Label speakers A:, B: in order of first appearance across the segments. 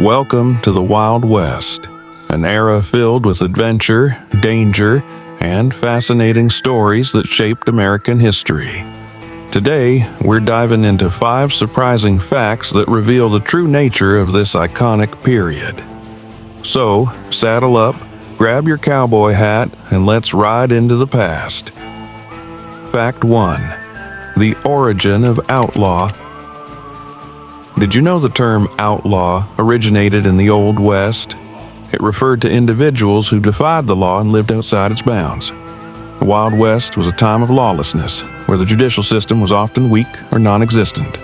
A: Welcome to the Wild West, an era filled with adventure, danger, and fascinating stories that shaped American history. Today, we're diving into 5 surprising facts that reveal the true nature of this iconic period. So, saddle up, grab your cowboy hat, and let's ride into the past. Fact 1. The origin of outlaw. Did you know the term outlaw originated in the Old West? It referred to individuals who defied the law and lived outside its bounds. The Wild West was a time of lawlessness, where the judicial system was often weak or non-existent.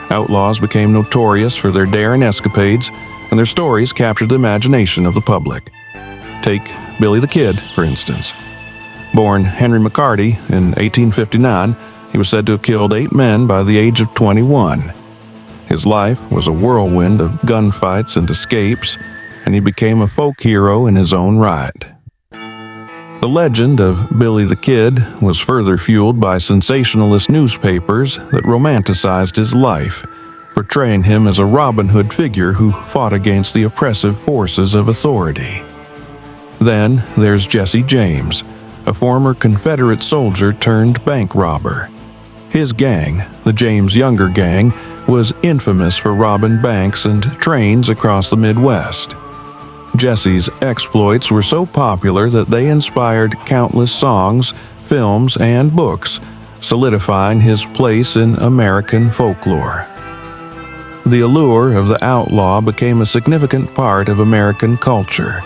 A: Outlaws became notorious for their daring escapades, and their stories captured the imagination of the public. Take Billy the Kid, for instance. Born Henry McCarty in 1859, he was said to have killed 8 men by the age of 21. His life was a whirlwind of gunfights and escapes, and he became a folk hero in his own right. The legend of Billy the Kid was further fueled by sensationalist newspapers that romanticized his life, portraying him as a Robin Hood figure who fought against the oppressive forces of authority. Then there's Jesse James, a former Confederate soldier turned bank robber. His gang, the James Younger Gang, was infamous for robbing banks and trains across the Midwest. Jesse's exploits were so popular that they inspired countless songs, films, and books, solidifying his place in American folklore. The allure of the outlaw became a significant part of American culture,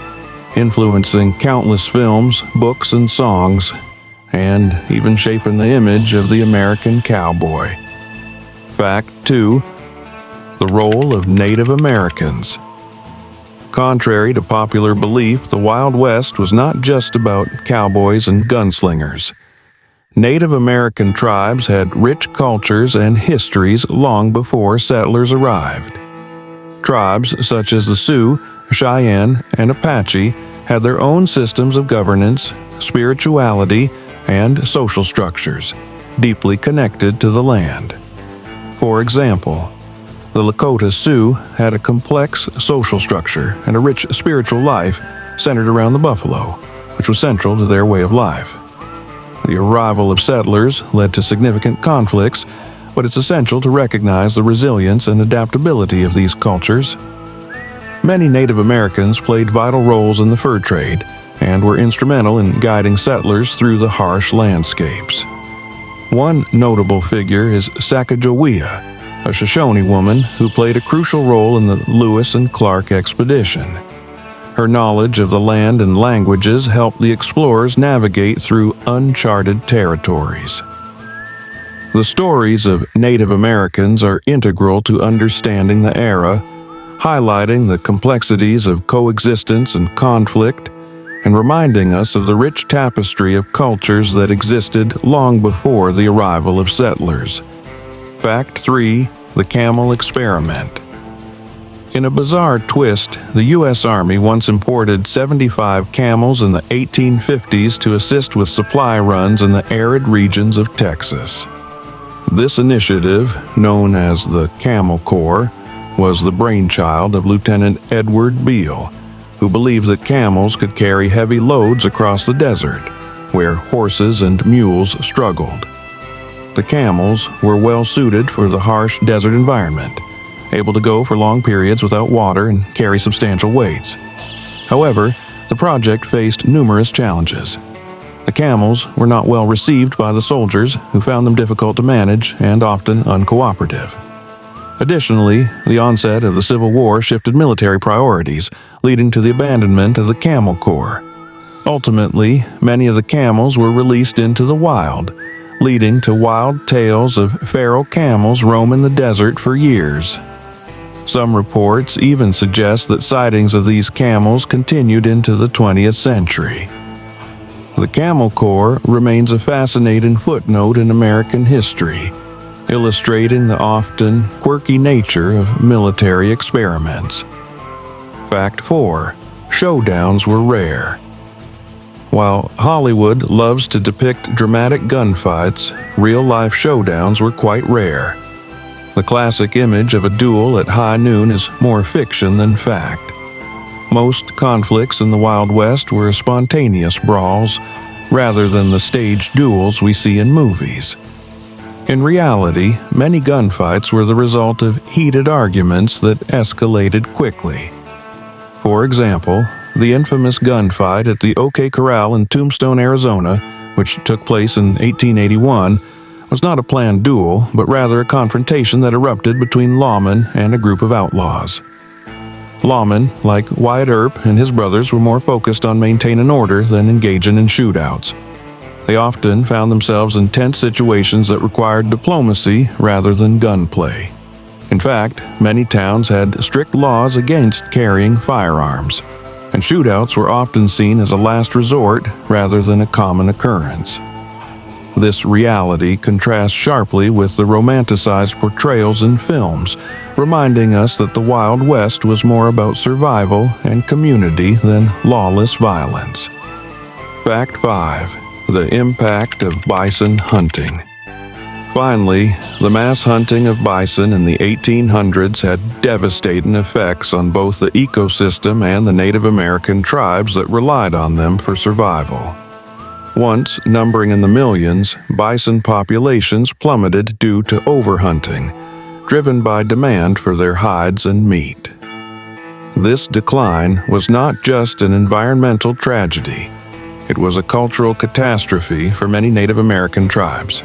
A: influencing countless films, books, and songs, and even shaping the image of the American cowboy. Fact 2. The role of Native Americans. Contrary to popular belief, the Wild West was not just about cowboys and gunslingers. Native American tribes had rich cultures and histories long before settlers arrived. Tribes such as the Sioux, Cheyenne, and Apache had their own systems of governance, spirituality, and social structures, deeply connected to the land. For example, the Lakota Sioux had a complex social structure and a rich spiritual life centered around the buffalo, which was central to their way of life. The arrival of settlers led to significant conflicts, but it's essential to recognize the resilience and adaptability of these cultures. Many Native Americans played vital roles in the fur trade and were instrumental in guiding settlers through the harsh landscapes. One notable figure is Sacagawea, a Shoshone woman who played a crucial role in the Lewis and Clark expedition. Her knowledge of the land and languages helped the explorers navigate through uncharted territories. The stories of Native Americans are integral to understanding the era, highlighting the complexities of coexistence and conflict, and reminding us of the rich tapestry of cultures that existed long before the arrival of settlers. Fact 3. The Camel Experiment. In a bizarre twist, the U.S. Army once imported 75 camels in the 1850s to assist with supply runs in the arid regions of Texas. This initiative, known as the Camel Corps, was the brainchild of Lieutenant Edward Beale, who believed that camels could carry heavy loads across the desert, where horses and mules struggled. The camels were well suited for the harsh desert environment, able to go for long periods without water and carry substantial weights. However, the project faced numerous challenges. The camels were not well received by the soldiers, who found them difficult to manage and often uncooperative. Additionally, the onset of the Civil War shifted military priorities, leading to the abandonment of the Camel Corps. Ultimately, many of the camels were released into the wild, leading to wild tales of feral camels roaming the desert for years. Some reports even suggest that sightings of these camels continued into the 20th century. The Camel Corps remains a fascinating footnote in American history, illustrating the often quirky nature of military experiments. Fact 4. Showdowns were rare. While Hollywood loves to depict dramatic gunfights, real-life showdowns were quite rare. The classic image of a duel at high noon is more fiction than fact. Most conflicts in the Wild West were spontaneous brawls, rather than the staged duels we see in movies. In reality, many gunfights were the result of heated arguments that escalated quickly. For example, the infamous gunfight at the OK Corral in Tombstone, Arizona, which took place in 1881, was not a planned duel, but rather a confrontation that erupted between lawmen and a group of outlaws. Lawmen, like Wyatt Earp and his brothers, were more focused on maintaining order than engaging in shootouts. They often found themselves in tense situations that required diplomacy rather than gunplay. In fact, many towns had strict laws against carrying firearms, and shootouts were often seen as a last resort rather than a common occurrence. This reality contrasts sharply with the romanticized portrayals in films, reminding us that the Wild West was more about survival and community than lawless violence. Fact 5. The impact of bison hunting. Finally, the mass hunting of bison in the 1800s had devastating effects on both the ecosystem and the Native American tribes that relied on them for survival. Once numbering in the millions, bison populations plummeted due to overhunting, driven by demand for their hides and meat. This decline was not just an environmental tragedy. It was a cultural catastrophe for many Native American tribes.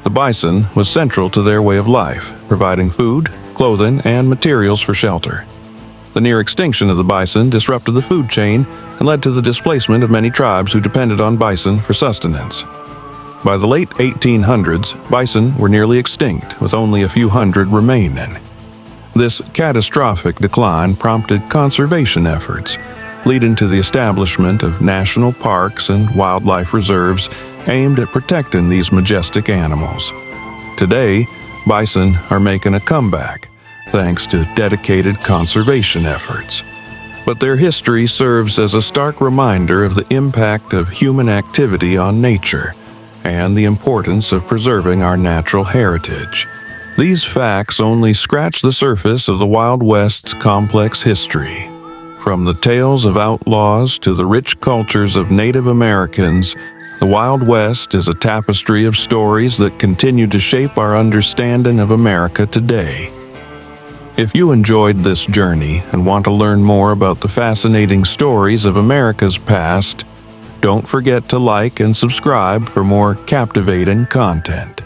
A: The bison was central to their way of life, providing food, clothing, and materials for shelter. The near extinction of the bison disrupted the food chain and led to the displacement of many tribes who depended on bison for sustenance. By the late 1800s, bison were nearly extinct, with only a few hundred remaining. This catastrophic decline prompted conservation efforts, leading to the establishment of national parks and wildlife reserves aimed at protecting these majestic animals. Today, bison are making a comeback, thanks to dedicated conservation efforts. But their history serves as a stark reminder of the impact of human activity on nature and the importance of preserving our natural heritage. These facts only scratch the surface of the Wild West's complex history. From the tales of outlaws to the rich cultures of Native Americans, the Wild West is a tapestry of stories that continue to shape our understanding of America today. If you enjoyed this journey and want to learn more about the fascinating stories of America's past, don't forget to like and subscribe for more captivating content.